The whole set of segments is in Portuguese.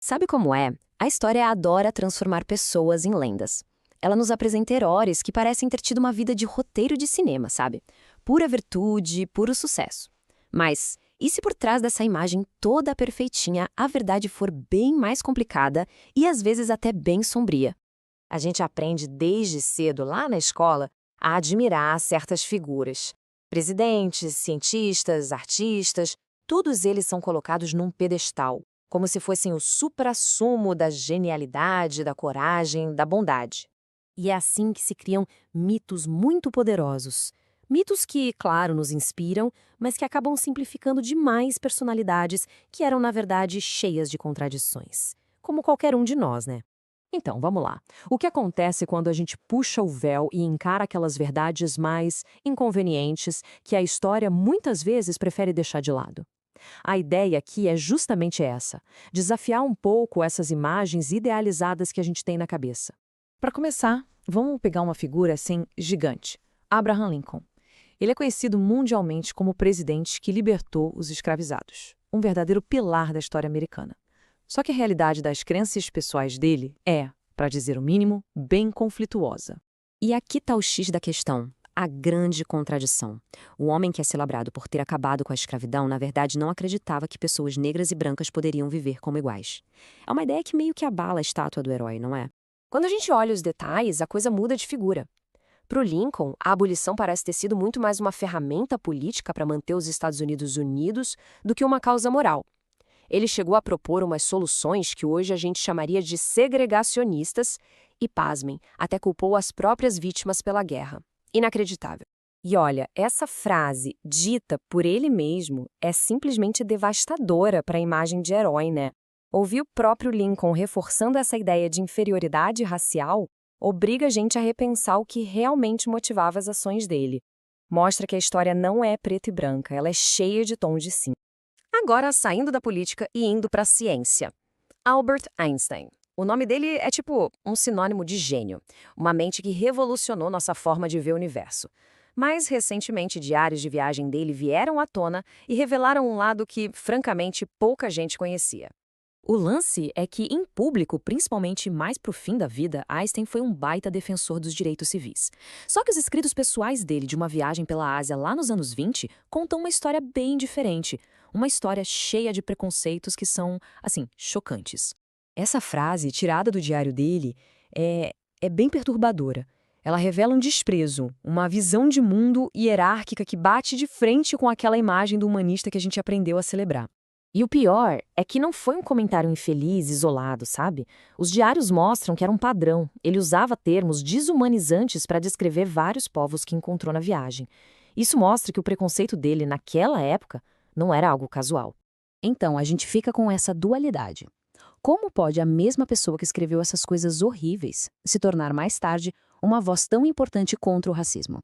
Sabe como é? A história adora transformar pessoas em lendas. Ela nos apresenta heróis que parecem ter tido uma vida de roteiro de cinema, sabe? Pura virtude, puro sucesso. Mas e se por trás dessa imagem toda perfeitinha a verdade for bem mais complicada e às vezes até bem sombria? A gente aprende desde cedo, lá na escola, a admirar certas figuras. Presidentes, cientistas, artistas, todos eles são colocados num pedestal, como se fossem o suprassumo da genialidade, da coragem, da bondade. E é assim que se criam mitos muito poderosos. Mitos que, claro, nos inspiram, mas que acabam simplificando demais personalidades que eram, na verdade, cheias de contradições. Como qualquer um de nós, né? Então, vamos lá. O que acontece quando a gente puxa o véu e encara aquelas verdades mais inconvenientes que a história muitas vezes prefere deixar de lado? A ideia aqui é justamente essa: desafiar um pouco essas imagens idealizadas que a gente tem na cabeça. Para começar, vamos pegar uma figura assim gigante: Abraham Lincoln. Ele é conhecido mundialmente como o presidente que libertou os escravizados, um verdadeiro pilar da história americana. Só que a realidade das crenças pessoais dele é, para dizer o mínimo, bem conflituosa. E aqui está o X da questão, a grande contradição. O homem que é celebrado por ter acabado com a escravidão, na verdade, não acreditava que pessoas negras e brancas poderiam viver como iguais. É uma ideia que meio que abala a estátua do herói, não é? Quando a gente olha os detalhes, a coisa muda de figura. Para o Lincoln, a abolição parece ter sido muito mais uma ferramenta política para manter os Estados Unidos unidos do que uma causa moral. Ele chegou a propor umas soluções que hoje a gente chamaria de segregacionistas e, pasmem, até culpou as próprias vítimas pela guerra. Inacreditável. E olha, essa frase, dita por ele mesmo, é simplesmente devastadora para a imagem de herói, né? Ouvir o próprio Lincoln reforçando essa ideia de inferioridade racial obriga a gente a repensar o que realmente motivava as ações dele. Mostra que a história não é preta e branca, ela é cheia de tons de cinza. Agora, saindo da política e indo para a ciência. Albert Einstein. O nome dele é tipo um sinônimo de gênio, uma mente que revolucionou nossa forma de ver o universo. Mas, recentemente, diários de viagem dele vieram à tona e revelaram um lado que, francamente, pouca gente conhecia. O lance é que, em público, principalmente mais pro fim da vida, Einstein foi um baita defensor dos direitos civis. Só que os escritos pessoais dele de uma viagem pela Ásia lá nos anos 20 contam uma história bem diferente. Uma história cheia de preconceitos que são, assim, chocantes. Essa frase, tirada do diário dele, é bem perturbadora. Ela revela um desprezo, uma visão de mundo hierárquica que bate de frente com aquela imagem do humanista que a gente aprendeu a celebrar. E o pior é que não foi um comentário infeliz, isolado, sabe? Os diários mostram que era um padrão. Ele usava termos desumanizantes para descrever vários povos que encontrou na viagem. Isso mostra que o preconceito dele, naquela época, não era algo casual. Então, a gente fica com essa dualidade. Como pode a mesma pessoa que escreveu essas coisas horríveis se tornar mais tarde uma voz tão importante contra o racismo?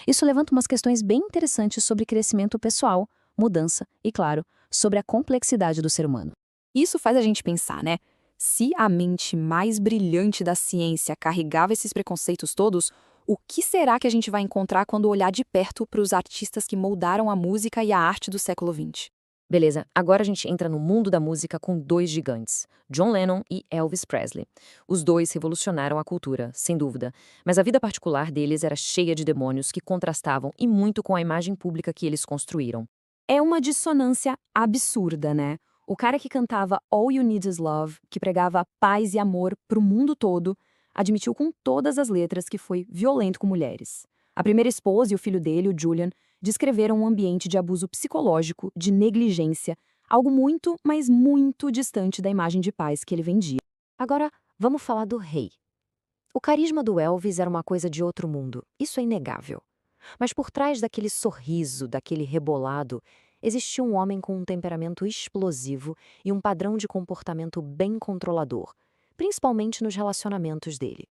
Isso levanta umas questões bem interessantes sobre crescimento pessoal, mudança e, claro, sobre a complexidade do ser humano. Isso faz a gente pensar, né? Se a mente mais brilhante da ciência carregava esses preconceitos todos, o que será que a gente vai encontrar quando olhar de perto para os artistas que moldaram a música e a arte do século XX? Beleza, agora a gente entra no mundo da música com dois gigantes, John Lennon e Elvis Presley. Os dois revolucionaram a cultura, sem dúvida, mas a vida particular deles era cheia de demônios que contrastavam e muito com a imagem pública que eles construíram. É uma dissonância absurda, né? O cara que cantava All You Need Is Love, que pregava paz e amor pro mundo todo, admitiu com todas as letras que foi violento com mulheres. A primeira esposa e o filho dele, o Julian, descreveram um ambiente de abuso psicológico, de negligência, algo muito, mas muito distante da imagem de paz que ele vendia. Agora, vamos falar do rei. O carisma do Elvis era uma coisa de outro mundo, isso é inegável. Mas por trás daquele sorriso, daquele rebolado, existia um homem com um temperamento explosivo e um padrão de comportamento bem controlador, principalmente nos relacionamentos dele.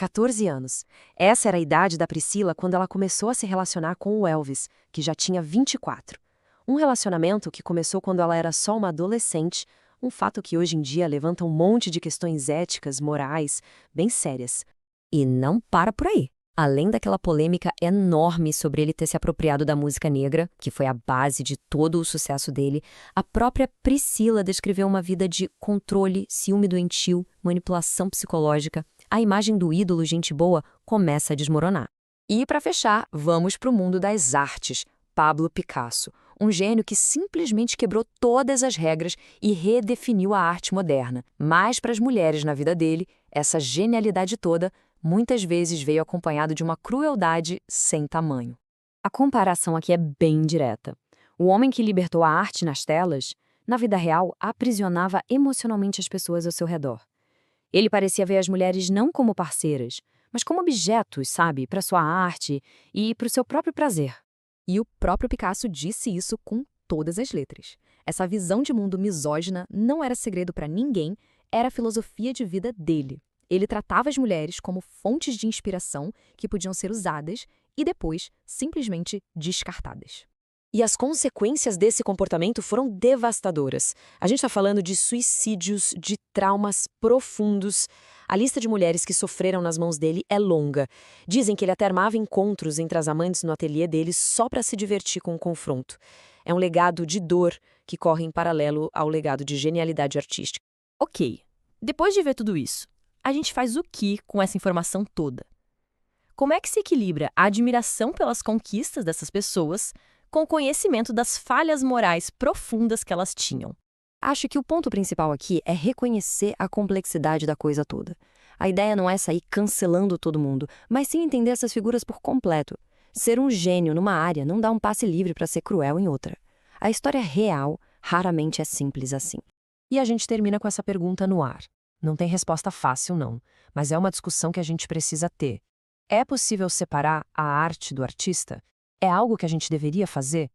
14 anos. Essa era a idade da Priscila quando ela começou a se relacionar com o Elvis, que já tinha 24. Um relacionamento que começou quando ela era só uma adolescente, um fato que hoje em dia levanta um monte de questões éticas, morais, bem sérias. E não para por aí. Além daquela polêmica enorme sobre ele ter se apropriado da música negra, que foi a base de todo o sucesso dele, a própria Priscila descreveu uma vida de controle, ciúme doentio, manipulação psicológica. A imagem do ídolo gente boa começa a desmoronar. E, para fechar, vamos para o mundo das artes. Pablo Picasso, um gênio que simplesmente quebrou todas as regras e redefiniu a arte moderna. Mas para as mulheres na vida dele, essa genialidade toda muitas vezes veio acompanhado de uma crueldade sem tamanho. A comparação aqui é bem direta. O homem que libertou a arte nas telas, na vida real, aprisionava emocionalmente as pessoas ao seu redor. Ele parecia ver as mulheres não como parceiras, mas como objetos, sabe, para sua arte e para o seu próprio prazer. E o próprio Picasso disse isso com todas as letras. Essa visão de mundo misógina não era segredo para ninguém, era a filosofia de vida dele. Ele tratava as mulheres como fontes de inspiração que podiam ser usadas e depois simplesmente descartadas. E as consequências desse comportamento foram devastadoras. A gente está falando de suicídios, de traumas profundos. A lista de mulheres que sofreram nas mãos dele é longa. Dizem que ele até armava encontros entre as amantes no ateliê dele só para se divertir com o confronto. É um legado de dor que corre em paralelo ao legado de genialidade artística. Ok, depois de ver tudo isso, a gente faz o que com essa informação toda? Como é que se equilibra a admiração pelas conquistas dessas pessoas com o conhecimento das falhas morais profundas que elas tinham? Acho que o ponto principal aqui é reconhecer a complexidade da coisa toda. A ideia não é sair cancelando todo mundo, mas sim entender essas figuras por completo. Ser um gênio numa área não dá um passe livre para ser cruel em outra. A história real raramente é simples assim. E a gente termina com essa pergunta no ar. Não tem resposta fácil, não, mas é uma discussão que a gente precisa ter. É possível separar a arte do artista? É algo que a gente deveria fazer?